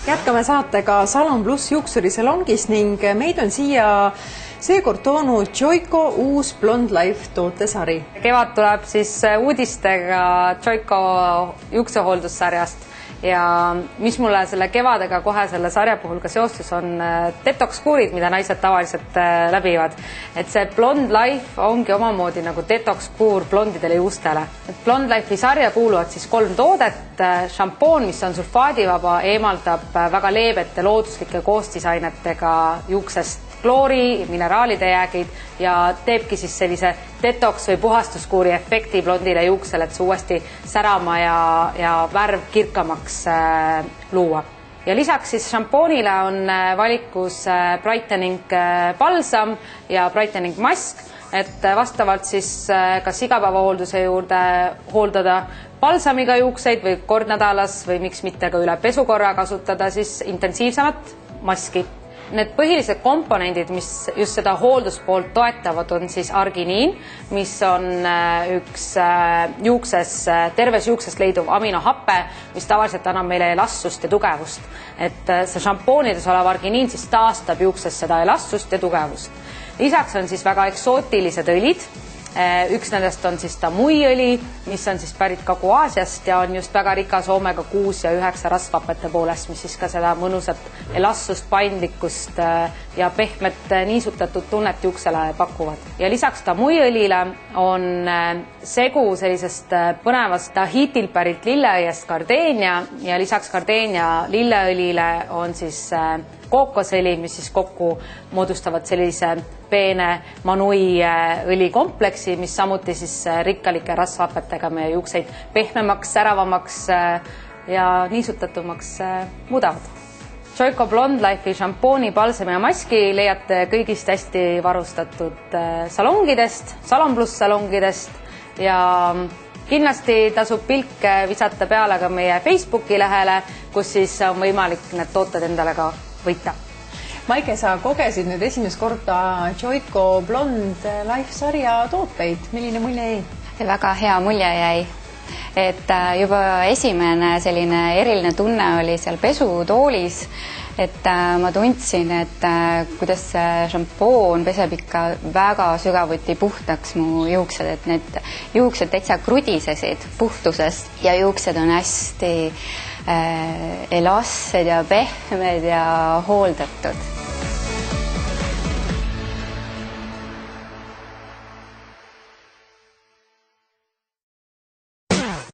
Jätkame saatega Salon Plus juuksurisalongis ning meid on siia seekord toonud Joico uus Blond Life tootesari. Kevad tuleb siis uudistega Joico juuksehooldussarjast ja mis mulle selle kevadega kohe selle sarja puhul ka seostus on detox-kuurid, mida naised tavaliselt läbivad. Et see Blond Life ongi omamoodi nagu detox-kuur blondidele juustele. Blond Life'i sarja kuuluvad siis 3 toodet. Šampoon, mis on sulfaadivaba, eemaldab väga leebete looduslike koostisainetega juuksest kloori, mineraalide jäägid ja teebki siis sellise detox- või puhastuskuuri efekti blondile juuksele, et see uuesti särama ja värv kirkamaks luua. Ja lisaks siis šampoonile on valikus brightening balsam ja brightening mask, et vastavalt siis kas igapäevahoolduse juurde hooldada balsamiga juukseid või kord nädalas või miks mitte ka üle pesukorra kasutada siis intensiivsemat maski. Need põhilised komponendid, mis just seda hoolduspoolt toetavad, on siis arginiin, mis on üks terves juukses leiduv aminohappe, mis tavaliselt annab meile elastsust ja tugevust. Et see šampoonides olev arginiin siis taastab juukses seda elastsust ja tugevust. Lisaks on siis väga eksootilised õlid. Üks nendest on siis tamuiõli, mis on siis pärit Kagu-Aasiast ja on just väga rikas omega 6 ja 9 rasvhapete poolest, mis siis ka seda mõnusat elastsust, paindlikkust ja pehmet niisutatud tunnet juuksele pakuvad. Ja lisaks tamuiõlile on segu sellisest põnevast Tahitil pärit lilleõiest Gardenia ja lisaks Gardenia lilleõlile on siis kookosõli, mis siis kokku moodustavad sellise peene manui õlikompleksi, mis samuti siis rikkalike rasvhapetega meie juukseid pehmemaks, säravamaks ja niisutatumaks muudavad. Joico Blond Life'i šampooni, balsami ja maski leiate kõigist hästi varustatud salongidest, Salon Plus salongidest ja kindlasti tasub pilk visata peale ka meie Facebooki lehele, kus siis on võimalik need tooted endale ka võita. Maike, sa kogesid nüüd esimest korda Joico Blond Life sarja tooteid. Milline mulje jäi? Väga hea mulje jäi. Et juba esimene selline eriline tunne oli seal pesutoolis, et ma tundsin, et kuidas see šampoon peseb ikka väga sügavuti puhtaks mu juuksed, et need juuksed täitsa krudisesid puhtusest ja juuksed on hästi elastsed ja pehmed ja hooldatud.